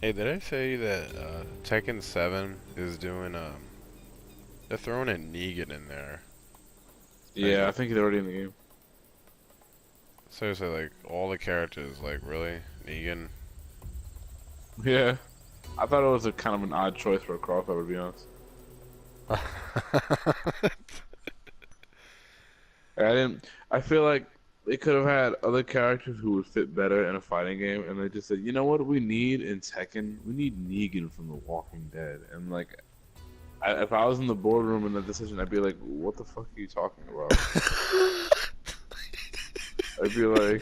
Hey, did I say that Tekken 7 is doing they're throwing a Negan in there. Like Yeah, I think he's already in the game. seriously, like all the characters, like really Negan. Yeah, I thought it was a kind of an odd choice for a crossover, to be honest. I didn't. I feel like they could have had other characters who would fit better in a fighting game, and they just said, you know what we need in Tekken? We need Negan from The Walking Dead. And like, if I was in the boardroom in that decision, I'd be like, what the fuck are you talking about? I'd be like,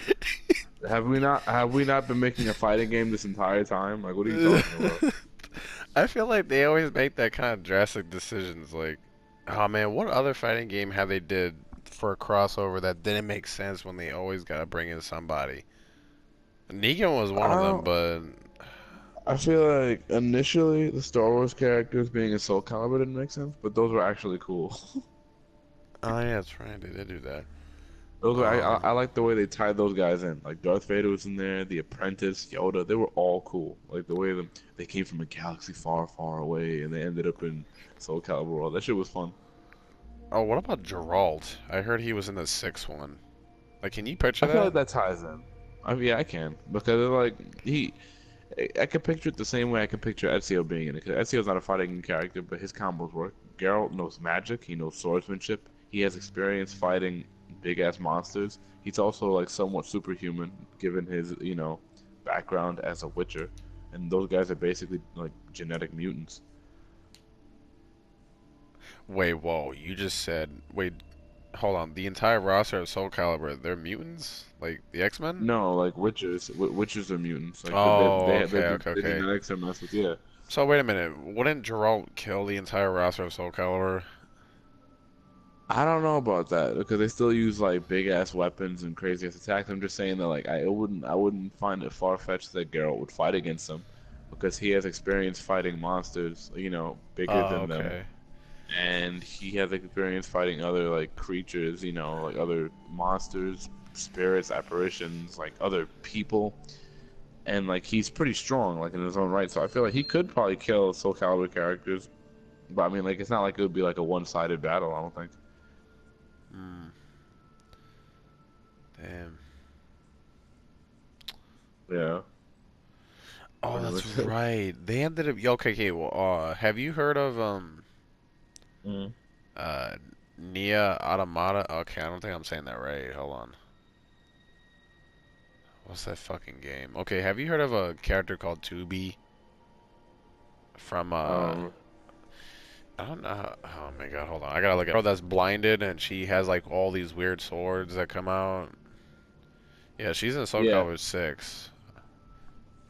have we not been making a fighting game this entire time? Like, what are you talking about? I feel like they always make that kind of drastic decisions. Like, oh man, what other fighting game have they did for a crossover that didn't make sense when they always gotta bring in somebody? Negan was one I of them, don't. but I feel like initially the Star Wars characters being in Soul Calibur didn't make sense, but those were actually cool. oh yeah, that's right, they did do that. Those were, I Um, like the way they tied those guys in. Like Darth Vader was in there, the Apprentice, Yoda. They were all cool. Like the way they came from a galaxy far, far away, and they ended up in Soul Calibur world. That shit was fun. oh, what about Geralt? I heard he was in the sixth one. Like, can you picture I feel that? like that ties in. Yeah, I can because like I can picture it the same way I can picture Ezio being in it. Because Ezio's not a fighting character, but his combos work. Geralt knows magic. He knows swordsmanship. He has experience fighting big ass monsters. He's also like somewhat superhuman, given his background as a Witcher. And those guys are basically like genetic mutants. Wait, whoa, you just said, wait, hold on. The entire roster of Soul Calibur, they're mutants? Like the X-Men? No, like Witchers. Witchers are mutants. Like Oh, okay, okay, their okay. genetics are messed with. Yeah. So wait a minute. Wouldn't Geralt kill the entire roster of Soul Calibur? I don't know about that because they still use like big ass weapons and crazy ass attacks. I'm just saying that like I wouldn't find it far fetched that Geralt would fight against them because he has experience fighting monsters, bigger Oh, than them, okay. and he has experience fighting other like creatures, like other monsters, spirits, apparitions, like other people, and like he's pretty strong like in his own right. So I feel like he could probably kill Soul Calibur characters, but I mean like it's not like it would be like a one-sided battle. I don't think. Hmm. Damn. Yeah. Oh, Pretty that's much. right. They ended up. Okay, okay. Well, have you heard of Mm. uh, Nia Automata? Okay, I don't think I'm saying that right. Hold on. What's that fucking game? Okay, have you heard of a character called Tubi from Um, I don't know. Oh my god, hold on. I gotta look at. Oh, that's blinded, and she has like all these weird swords that come out. Yeah, she's in Soul yeah. Calibur 6.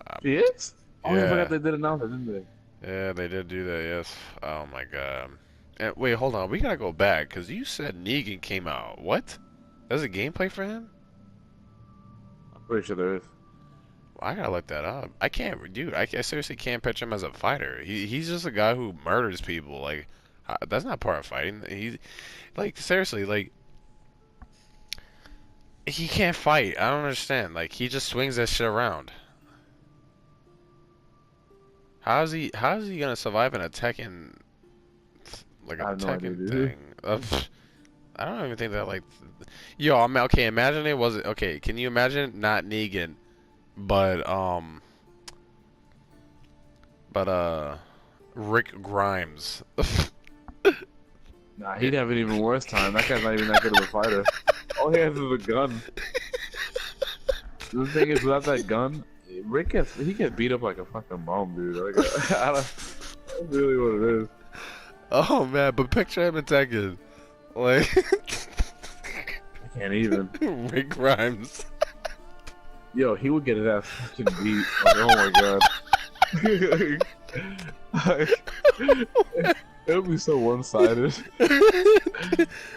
Uh, She is? Oh, yeah, I forgot yeah, they did announce it, didn't they? yeah, they did do that. Yes. Oh my god. And wait, hold on. We gotta go back because you said Negan came out. What? There's a gameplay for him? I'm pretty sure there is. Well, I gotta look that up. I can't, dude. I seriously can't picture him as a fighter. He's just a guy who murders people. Like, that's not part of fighting. He, like, seriously, like, he can't fight. I don't understand. Like, he just swings that shit around. How is he gonna survive in a Tekken, like a I have no idea, Tekken dude. thing? I don't even think that like, yo, I mean, okay, imagine it was okay. Can you imagine not Negan, but but Rick Grimes? Nah, he'd have an even worse time. That guy's not even that good of a fighter. All he has is a gun. The thing is, without that gun, he gets beat up like a fucking bum, dude. Like, that's really what it is. Oh man, but picture him in Tekken, like I can't even. Rick Grimes. Yo, he would get his ass fucking beat. Like, oh my god. It would be so one-sided.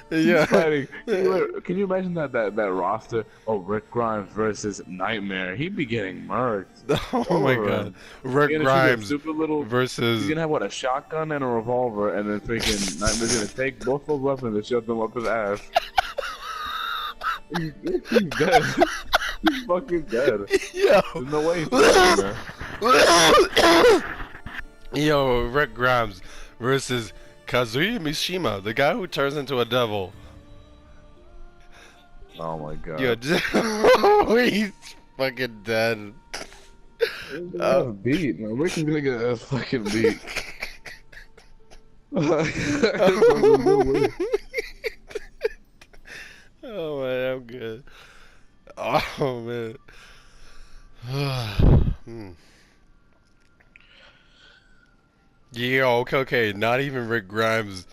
He's Yeah. fighting. Can you imagine that roster? Oh, Rick Grimes versus Nightmare. He'd be getting murked Oh all my over God. him. Rick He's gonna shoot that Grimes super little. He's versus. gonna have what, a shotgun and a revolver, and then freaking Nightmare's gonna take both those weapons and shove them up his ass. He's dead. He's fucking dead. Yo. There's no way he's fighting there. Yo, Rick Grimes versus Kazuya Mishima, the guy who turns into a devil. Oh my Yo, god. he's fucking dead. That's beat. Man, Rick is gonna get his ass fucking beat. Oh man, I'm good. Oh man. Yeah, okay. Not even Rick Grimes,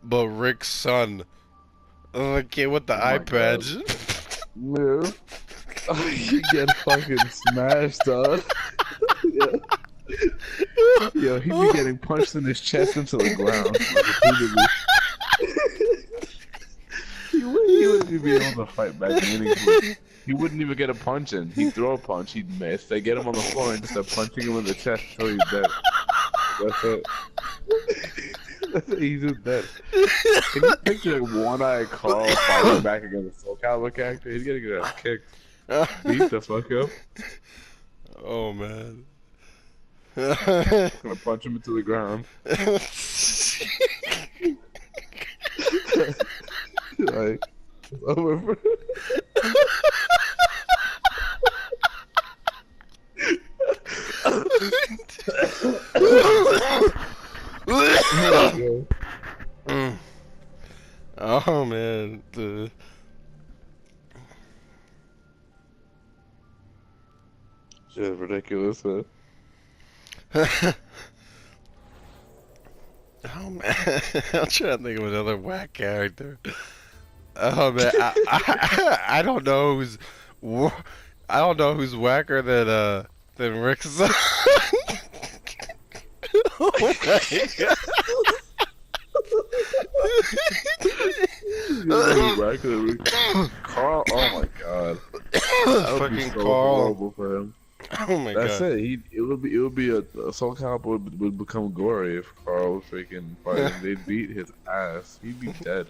but Rick's son. The kid with the Oh eye my god. patch. No. You get fucking smashed, dog. Yeah. Yo, he be getting punched in his chest into the ground. Like, he wouldn't even be able to fight back meaningfully. He wouldn't even get a punch in. He'd throw a punch, he'd miss. They get him on the floor and just start punching him in the chest until he's dead. That's it. That's it. He's just dead. Can you picture one-eyed Carl fighting back against a Soul Calibur character? He's getting his ass kicked. Beat the fuck up. Oh man. Gonna punch him into the ground. Like, it's over for Oh man. Shit is ridiculous, huh? Oh man, I'm trying to think of another whack character. Oh man, I don't know I don't know who's whacker than Rick's son. Oh my god. Carl, oh my god. That would be Fucking so Carl. horrible for him. Oh my That's god. it. It would be a Soul Calibur would become gory if Carl was freaking fighting. They'd beat his ass. He'd be dead.